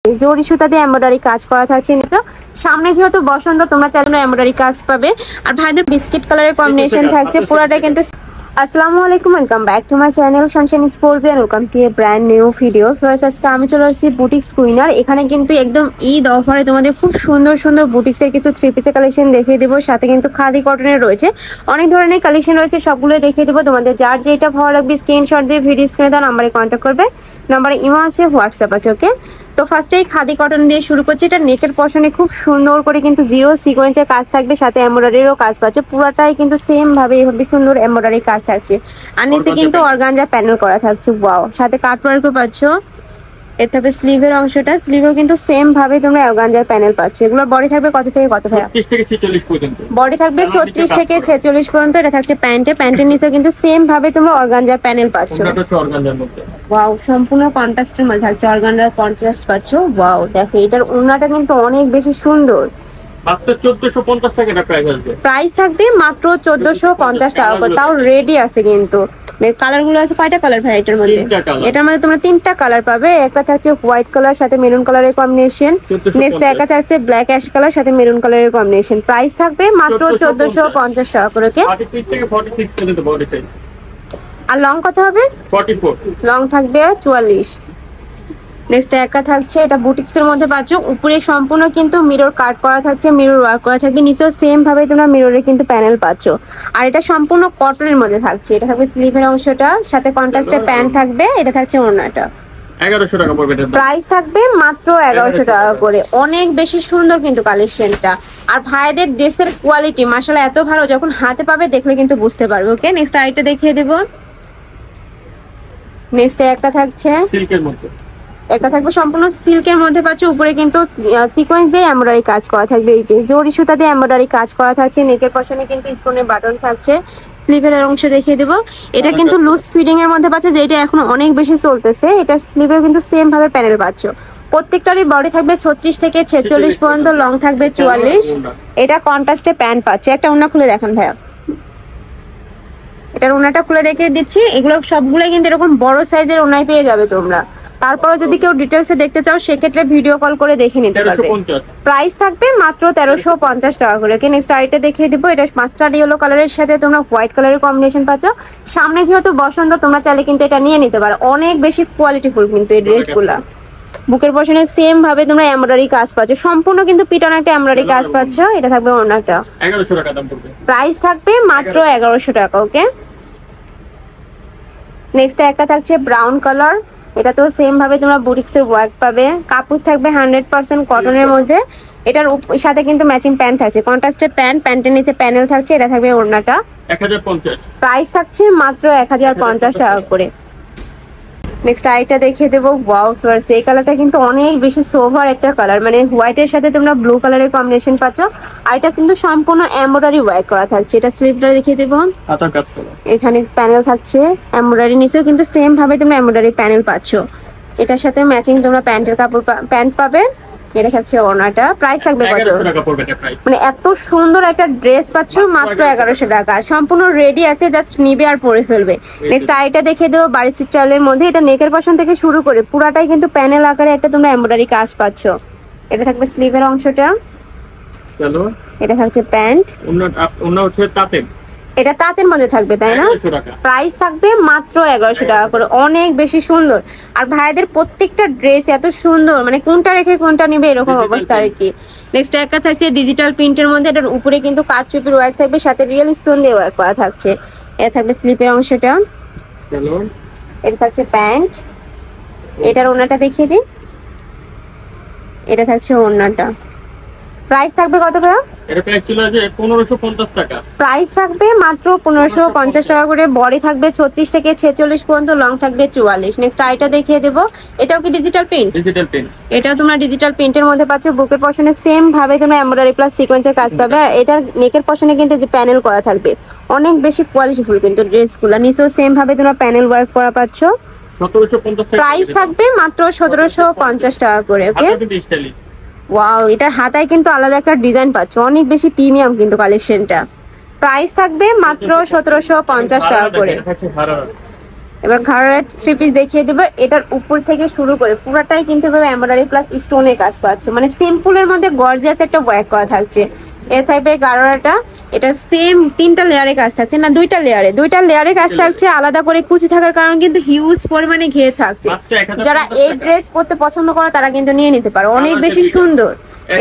জরি সুতা দিয়ে এমব্রয়ডারি কাজ করা থাকছে। নিতো সামনে যেহেতু বসন্ত, তোমরা চাইলে এমব্রয়ডারি কাজ পাবে। আর ভাইদের বিস্কিট কালারের কম্বিনেশন থাকছে পুরোটা কিন্তু। আসসালামু আলাইকুম, welcome back to my channel sunshine sports and welcome to a brand new video. First আজকে আমি চলে আসছি বুটিক্স কুইনার। এখানে কিন্তু একদম ঈদ অফারে তোমাদের খুব সুন্দর সুন্দর বুটিক্সের কিছু থ্রি পিসের কালেকশন দেখিয়ে দেবো। সাথে কিন্তু খাদি কটনের রয়েছে, অনেক ধরনের কালেকশন রয়েছে, সবগুলো দেখিয়ে দেবো। তোমাদের যার যেটা ভালো লাগবে স্ক্রিনশট দিয়ে ভিডিও স্ক্রিনে দেওয়া নাম্বারে কন্ট্যাক্ট করবে। নাম্বারে ইমো আছে, হোয়াটসঅ্যাপ আছে। ওকে, তো ফার্স্টেই খাদি কটন দিয়ে শুরু করছি। এটা নেকের পশনে খুব সুন্দর করে কিন্তু জিরো সিকোয়েন্সের কাজ থাকবে, সাথে এমব্রয়ডারিরও কাজ পাচ্ছে। পুরাটাই কিন্তু সেম ভাবে এভাবে সুন্দর এমব্রয়ডারি কাজ থাকছে। আর নিচে কিন্তু অর্গানজা প্যানেল করা থাকছে। ওয়াও, সাথে কাটওয়ার্কও পাচ্ছ। এর থাকবে স্লিভের অংশটা, স্লিভেও কিন্তু সেম ভাবে তোমরা অর্গানজার প্যানেল পাচ্ছ। এগুলো বডি থাকবে কত থেকে কত ভাই? 36 থেকে 46 পর্যন্ত। বডি থাকবে 36 থেকে 46 পর্যন্ত। এটা থাকছে প্যান্টের নিচেও কিন্তু সেম ভাবে তোমরা অর্গানজার প্যানেল পাচ্ছ। এটা হচ্ছে অর্গানজার মধ্যে। ওয়াও, সম্পূর্ণ কন্ট্রাস্টের মধ্যে থাকছে, অর্গানজার কন্ট্রাস্ট পাচ্ছ। ওয়াও, দেখো এটার ওড়নাটা কিন্তু অনেক বেশি সুন্দর। মাত্র 1450 টাকা এটা প্রাইস আসবে। প্রাইস থাকবে মাত্র 1450 টাকা করে। তাও রেডি আছে কিন্তু। কালার গুলো আছে কয়টা কালার ভাই এটার মধ্যে? এটার মধ্যে তোমরা তিনটা কালার পাবে। একটা থাকছে হোয়াইট কালার সাথে মেরুন কালারের কম্বিনেশন। নেক্সট একটা থাকছে ব্ল্যাক অ্যাশ কালার সাথে মেরুন কালারের কম্বিনেশন। প্রাইস থাকবে মাত্র 1450 টাকা করে। ওকে, 36 থেকে 46 পর্যন্ত বডি সাইজ। আর লং কত হবে? 44। লং থাকবে 44। নেক্সট একটা থাকছে, এটা বুটিক্স এর মধ্যে পাচ্ছ। উপরে সম্পূর্ণ কিন্তু মিরর কাট করা থাকছে, মিরর ওয়ার্ক করা থাকবে। নিচেও সেম ভাবে তোমরা মিররে কিন্তু প্যানেল পাচ্ছ। আর এটা সম্পূর্ণ কটনের মধ্যে থাকছে। এটা থাকবে স্লিভের অংশটা, সাথে কন্ট্রাস্টের প্যান্ট থাকবে। এটা থাকছে ওড়নাটা। 1100 টাকা পড়বে এটা। প্রাইস থাকবে মাত্র 1100 টাকা করে। অনেক বেশি সুন্দর কিন্তু কালেকশনটা। আর ভাইদের ড্রেসের কোয়ালিটি মাশাআল্লাহ এত ভালো, যখন হাতে পাবে দেখলে কিন্তু বুঝতে পারবে। ওকে, নেক্সট আইটা দেখিয়ে দেব। নেক্সট একটা থাকছে সিল্কের মধ্যে, একটা থাকবে সম্পূর্ণ সিল্কের মধ্যে পাচ্ছ। উপরে কিন্তু সিকোয়েন্স দিয়ে এমব্রয়ডারি কাজ করা থাকবে। এই যে জরি সুতা দিয়ে এমব্রয়ডারি কাজ করা থাকছে। নেকের পশনে কিন্তু স্টোনের বাটন থাকছে। স্লিভের অংশ দেখিয়ে দেবো। এটা কিন্তু লুজ ফিটিং এর মধ্যে পাচ্ছ, যেটা এখন অনেক বেশি চলতেছে। এটা স্লিভেও কিন্তু সেম ভাবে প্যানেল পাচ্ছ। প্রত্যেকটারই বডি থাকবে 36 থেকে 46 পর্যন্ত, লং থাকবে 44। এটা কন্ট্রাস্টে প্যান্ট পাচ্ছ। একটা ওড়না খুলে দেখেন ভাইয়া, এটার ওড়নাটা খুলে দেখিয়ে দিচ্ছি। এগুলো সবগুলো কিন্তু এরকম বড় সাইজের ওড়নায় পেয়ে যাবে তোমরা। তারপরে যদি কেউ ডিটেলসে দেখতে চাও সেক্ষেত্রে ভিডিও কল করে দেখে নিতে পারবে। প্রাইস থাকবে মাত্র 1350 টাকা করে। ওকে, নেক্সট আইটা দেখিয়ে দিব। এটা মাস্টার্ড ইয়েলো কালারের সাথে তোমরা হোয়াইট কালারের কম্বিনেশন পাচ্ছ। সামনে যেহেতু বসন্ত, তোমরা চাইলে কিন্তু এটা নিয়ে নিতে পারো। অনেক বেশি কোয়ালিটিফুল কিন্তু এই ড্রেসগুলা। বুকের পশনে সেম ভাবে তোমরা এমব্রয়ডারি কাজ পাচ্ছ, সম্পূর্ণ কিন্তু পিটন একটা এমব্রয়ডারি কাজ পাচ্ছ। এটা থাকবে ওড়নাটা, 1100 টাকা দাম পড়বে। প্রাইস থাকবে মাত্র 1100 টাকা। ওকে, নেক্সট একটা থাকছে ব্রাউন কালার। এটা তো সেম ভাবে তোমরা বুটিক্সের ওয়ার্ক পাবে। কাপড় থাকবে 100% কটনের মধ্যে। এটার সাথে কিন্তু ম্যাচিং প্যান্ট থাকছে, কন্ট্রাস্টের প্যান্ট, প্যান্টের নিচে প্যানেল থাকছে। এটা থাকবে ওড়নাটা, 1050। প্রাইস থাকছে মাত্র 1050 টাকা করে। নেক্সট আইটা দেখিয়ে দেবো। ওয়াও ফ্লার্স, এই কালারটা কিন্তু অনেক বেশি সোভার একটা কালার, মানে হোয়াইটের সাথে তোমরা ব্লু কালারের কম্বিনেশন পাচ্ছ। আর এটা কিন্তু সম্পূর্ণ এমব্রয়ডারি ওয়ার্ক করা থাকছে। এটা স্লিভটা দেখিয়ে দেবো, হাতার কাজ করা। এখানে প্যানেল থাকছে এমব্রয়ডারি, নিচেও কিন্তু সেম ভাবে তোমরা এমব্রয়ডারি প্যানেল পাচ্ছ। এটার সাথে ম্যাচিং তোমরা প্যান্টের কাপড় প্যান্ট পাবে। এটা থাকছে ওড়নাটা। প্রাইস থাকবে কত? 1100 টাকা পড়বে এটা প্রাইস। মানে এত সুন্দর একটা ড্রেস পাচ্ছ মাত্র 1100 টাকা। সম্পূর্ণ রেডি আছে, জাস্ট নিবে আর পরে ফেলবে। নেক্সট আইটা দেখে দেবো বাড়ি স্টাইলের মধ্যে। এটা নেকের পশন থেকে শুরু করে পুরাটাই কিন্তু প্যানেল আকারে একটা তোমরা এমব্রয়ডারি কাজ পাচ্ছ। এটা থাকবে স্লিভের অংশটা, চলো। এটা থাকছে প্যান্ট। ওন্না হচ্ছে তাঁতের, এটা তাঁতের মধ্যে থাকবে, তাই না? প্রাইস থাকবে মাত্র 1100 টাকা করে। অনেক বেশি সুন্দর। আর ভাইদের প্রত্যেকটা ড্রেস এত সুন্দর, মানে কোনটা রেখে কোনটা নিবে এরকম অবস্থা আর কি। নেক্সট একটা থাকছে ডিজিটাল প্রিন্টের মধ্যে। এটার উপরে কিন্তু কারচুপির ওয়ার্ক থাকবে, সাথে রিয়েল স্টোন দিয়ে ওয়ার্ক করা থাকছে। এটা থাকবে স্লিপের অংশটা, চলো। এটা থাকছে প্যান্ট। এটার ওড়নাটা দেখিয়ে দিই। এটা থাকছে ওড়নাটা। প্রাইস থাকবে কত ভাইয়া? এটা প্রাইস ছিল যে 1550 টাকা। প্রাইস থাকবে মাত্র 1550 টাকা করে। বডি থাকবে 36 থেকে 46 পর্যন্ত, লং থাকবে 44। নেক্সট আইটা দেখিয়ে দেবো। এটাও কি ডিজিটাল প্রিন্ট? Digital print. এটাও তোমরা ডিজিটাল প্রিন্টের মধ্যে পাচ্ছ। বুকের পশনে সেম ভাবে তোমরা এমব্রয়ডারি প্লাস সিকোয়েন্সের কাজ পাবে। আর এটার নেকের পশনে কিন্তু যে প্যানেল করা থাকবে, অনেক বেশি কোয়ালিটিফুল কিন্তু ড্রেসগুলো। নিচেও সেম ভাবে তোমরা প্যানেল ওয়ার্ক করা পাচ্ছ। 1750 টাকা। প্রাইস থাকবে মাত্র 1750 টাকা করে। ওকে, ওয়াও, এটার হাতায় কিন্তু আলাদা একটা ডিজাইন পাচ্ছ। অনেক বেশি প্রিমিয়াম কিন্তু কালেকশনটা। প্রাইস থাকবে মাত্র 1750 টাকা করে। এবার ঘাড়ের থ্রি পিস দেখিয়ে দেবো। এটার উপর থেকে শুরু করে পুরাটাই কিন্তু এমব্রয়ডারি প্লাস স্টোনের কাজ পাচ্ছ, মানে সিম্পলের মধ্যে গর্জিয়াস একটা ওয়ার্ক করা থাকছে। এর থাকবে গাড়োয়াটা, এটা সেম 3টা লেয়ারে কাজ থাকছে, না 2টা লেয়ারে কাজ থাকছে। আলাদা করে কুচি থাকার কারণে কিন্তু হিউজ পরিমাণে ঘের থাকছে। যারা এই ড্রেস পরতে পছন্দ করে তারা কিন্তু নিয়ে নিতে পারো, অনেক বেশি সুন্দর।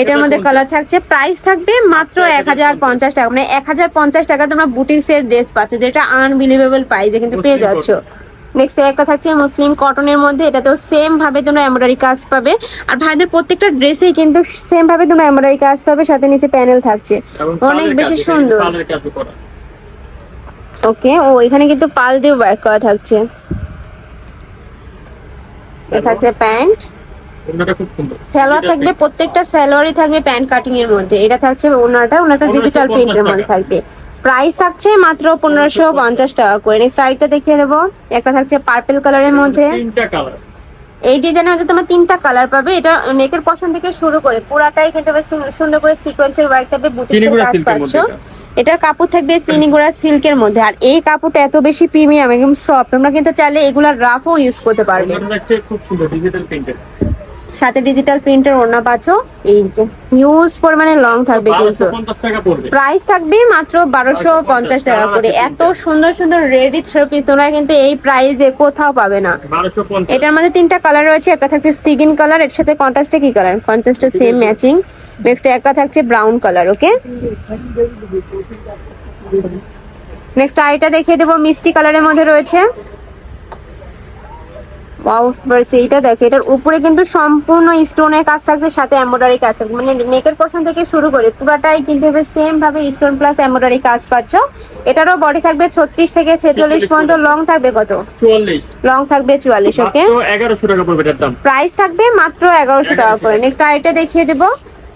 এটার মধ্যে কালার থাকছে, প্রাইস থাকবে মাত্র 1050 টাকা, মানে 1050 টাকা তোমরা বুটিক্সের ড্রেস পাচ্ছ, যেটা আনবিলিভেবল প্রাইসে কিন্তু পেয়ে যাচ্ছ। নেক্সট একটা থাকছে মুসলিম কটনের মধ্যে, এটাতেও সেম ভাবে তোমরা এমব্রয়ডারি কাজ পাবে। আর ভাইদের প্রত্যেকটা ড্রেসেই কিন্তু সেম ভাবে তোমরা এমব্রয়ডারি কাজ পাবে, সাথে নিচে প্যানেল থাকছে, অনেক বেশি সুন্দর। ওকে, ও এখানে কিন্তু পাল দিয়ে ওয়ার্ক করা থাকছে। এটা থাকছে প্যান্ট, সালোয়ার থাকবে, প্রত্যেকটা সালোয়ারই থাকবে প্যান্ট কাটিং এর মধ্যে। এটা থাকছে ওনাটা ডিজিটাল প্রিন্টের মধ্যে থাকবে। প্রাইস থাকছে মাত্র 1550 টাকা করে। নেক্সট আরেকটা দেখিয়ে দেবো, একটা থাকছে পার্পল কালারের মধ্যে। এই ডিজাইনের মধ্যে তোমার 3টা কালার পাবে। এটা নেকের পশন থেকে শুরু করে পুরাটাই কিন্তু বেশ সুন্দর করে সিকোয়েন্সের ওয়ার্ক থাকবে, বুটিকের কাজ পাচ্ছ। এটার কাপড় থাকবে চিনিগুড়া সিল্কের মধ্যে, আর এই কাপড়টা এত বেশি প্রিমিয়াম একদম সফট, তোমরা কিন্তু চাইলে এগুলা রাফও ইউজ করতে পারবে। খুব সুন্দর ডিজিটাল প্রিন্টের, সাথে ডিজিটাল প্রিন্টের ওড়না পাচ্ছ। এই যে হিউজ পরিমাণে লং থাকবে, কিন্তু প্রাইস থাকবে মাত্র 1250 টাকা করে। এত সুন্দর সুন্দর রেডি থ্রি পিস তোমরা কিন্তু এই প্রাইসে কোথাও পাবে না। এটার মধ্যে 3টা কালার রয়েছে, একটা থাকছে স্কিন কালার, এর সাথে কন্ট্রাস্টে কি কালার, কন্ট্রাস্টে সেম ম্যাচিং। নেক্সট একটা থাকছে ব্রাউন কালার। ওকে, নেক্সট আইটা দেখিয়ে দেবো, মিষ্টি কালারের মধ্যে রয়েছে। ওয়াও, এইটা দেখো, এটার উপরে কিন্তু সম্পূর্ণ স্টোনের কাজ থাকছে, সাথে এমব্রয়ডারি কাজ থাকবে, মানে নেকের পোরশন থেকে শুরু করে পুরাটাই কিন্তু সেম ভাবে স্টোন প্লাস এমব্রয়ডারি কাজ পাচ্ছ। এটারও বডি থাকবে 36 থেকে 46 পর্যন্ত, লং থাকবে কত, 44, লং থাকবে 44। ওকে, 1100 টাকা পড়বে এটার দাম, প্রাইস থাকবে মাত্র 1100 টাকা করে। নেক্সট আইটা দেখিয়ে দেবো,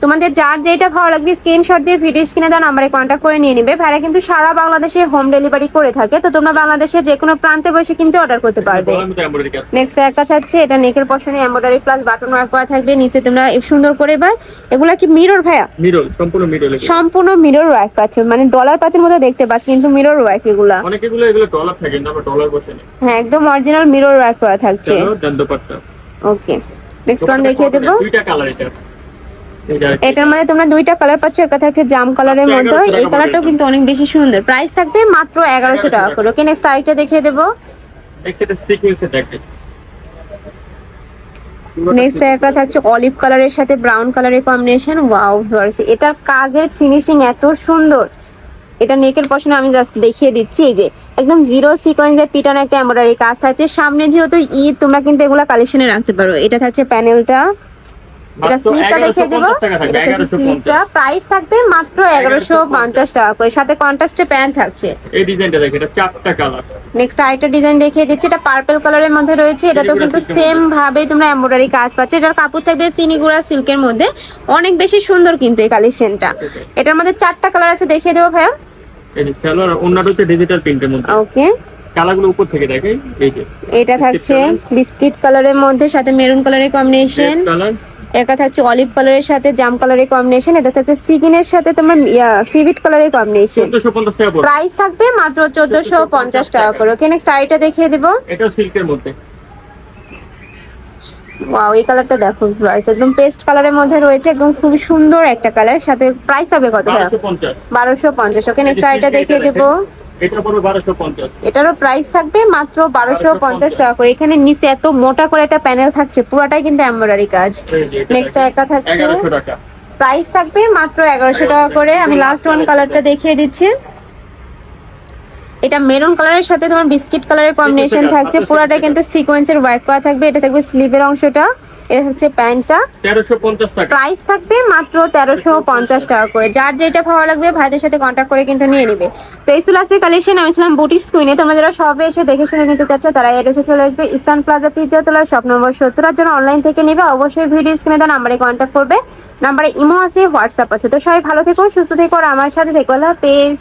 তোমাদের যার যেটা ভালো লাগবে স্ক্রিনশট দিয়ে ভিডিও স্ক্রিনে দেওয়া নাম্বারে কন্ট্যাক্ট করে নিয়ে নিবে। ভাইরা কিন্তু সারা বাংলাদেশে হোম ডেলিভারি করে থাকে, তো তোমরা বাংলাদেশের যে কোনো প্রান্তে বসে কিন্তু অর্ডার করতে পারবে। নেক্সট একটা থাকছে, এটা নেকের পশনে এমব্রয়ডারি প্লাস বাটন ওয়ার্ক করা থাকবে, নিচে তোমরা সুন্দর করে বা এগুলা কি মিরর ভাইয়া, মিরর সম্পূর্ণ মিরর ওয়ার্ক পাচ্ছ, মানে ডলার পাতির মতো দেখতে পাচ্ছ, কিন্তু মিরর ওয়ার্ক এগুলা অনেকগুলো এগুলো ডলার থাকে না, ডলার বসে না, হ্যাঁ একদম অরিজিনাল মিরর ওয়ার্ক করা থাকছে। ওকে, নেক্সট ওয়ান দেখিয়ে দেবো। 2টা কালার এটার মধ্যে তোমরা 2টা কালার পাচ্ছ, একটা থাকছে জাম কালারের মধ্যে, এই কালারটাও কিন্তু অনেক বেশি সুন্দর। প্রাইস থাকবে মাত্র 1100 টাকা করে। ওকে, নেক্সট আইটা দেখিয়ে দেবো। নেক্সট একটা থাকছে অলিভ কালারের সাথে ব্রাউন কালারের কম্বিনেশন। ওয়াও ভিউয়ার্স, এটার কাজের ফিনিশিং এত সুন্দর। এটা নেকের পশনে আমি জাস্ট দেখিয়ে দিচ্ছি, এই যে একদম জিরো সিকোয়েন্সের পিটন একটা এমব্রয়ডারি কাজ থাকছে। সামনে যেহেতু ঈদ, তোমরা কিন্তু এগুলা কালেকশনে রাখতে পারো। এটা থাকছে প্যানেলটা, এটা স্লিপটা দেখিয়ে দেবো। এটা স্লিপটা প্রাইস থাকবে মাত্র 1150 টাকা করে, সাথে কন্ট্রাস্টে প্যান্ট থাকছে। এই ডিজাইনটা দেখো, এটা 4টা কালার। নেক্সট আইটা ডিজাইন দেখিয়ে দিচ্ছি, এটা পার্পল কালারের মধ্যে রয়েছে। এটা তো কিন্তু সেম ভাবে তোমরা এমব্রয়ডারি কাজ পাচ্ছ। এটার কাপড় থাকবে চিনিগুড়া সিল্কের মধ্যে, অনেক বেশি সুন্দর কিন্তু এই কালেকশনটা। এটার মধ্যে 4টা কালার আছে, দেখিয়ে দেবো ভাইয়া। এই যে সালোয়ার ওন্নাটা হচ্ছে ডিজিটাল প্রিন্টের মধ্যে। ওকে, কালারগুলো উপর থেকে দেখাই, এই যে এটা থাকছে বিস্কিট কালারের মধ্যে, সাথে মেরুন কালারের কম্বিনেশন। এটা থাকছে অলিভ কালারের সাথে জাম কালারের কম্বিনেশন। এটা থাকছে সিগিনের সাথে তোমার সিভিট কালারের কম্বিনেশন। 1450 টাকা পড়বে। প্রাইস থাকবে মাত্র 1450 টাকা করে। ওকে, নেক্সট আইটা দেখিয়ে দেব। এটা সিল্কের মধ্যে। ওয়াও, এই কালারটা দেখো গাইস, একদম পেস্ট কালারের মধ্যে রয়েছে, একদম খুব সুন্দর একটা কালার। সাথে প্রাইস হবে কত টাকা? 1250। ওকে, নেক্সট আইটা দেখিয়ে দেব। এটা পড়বে 1250। এটারও প্রাইস থাকবে মাত্র 1250 টাকা করে। এখানে নিচে এত মোটা করে একটা প্যানেল থাকছে, পুরোটাই কিন্তু এমব্রয়ডারি কাজ। নেক্সট একটা থাকছে, 1100 টাকা। প্রাইস থাকবে মাত্র 1100 টাকা করে। আমি লাস্ট ওয়ান কালারটা দেখিয়ে দিচ্ছি। এটা মেরুন কালারের সাথে তোমার বিস্কিট কালারের কম্বিনেশন থাকছে, পুরোটাই কিন্তু সিকোয়েন্সের ওয়ার্ক করা থাকবে। এটা থাকবে স্লিভের অংশটা, এটা হচ্ছে প্যান্টটা। 1350 টাকা। প্রাইস থাকবে মাত্র 1350 টাকা করে। যার যেটা ভালো লাগবে ভাইদের সাথে কন্ট্যাক্ট করে কিন্তু নিয়ে নেবে। তো এই ছিল আজকে কালেকশন। আমি ছিলাম বুটিক্স কুইনে। তোমরা যারা সবে এসে দেখে শুনে নিতে চাচ্ছ তারা এড্রেসে চলে আসবে, ইস্টার্ন প্লাজা 3য় তলায়, শপ নম্বর 70। আর যারা অনলাইন থেকে নেবে অবশ্যই ভিডিও স্ক্রিনে দেওয়া নাম্বারে কন্ট্যাক্ট করবে। নাম্বারে ইমো আছে, হোয়াটসঅ্যাপ আছে। তো সবাই ভালো থেকো, সুস্থ থেকো, আর আমার সাথে থেকো। আল্লাহ হাফেজ।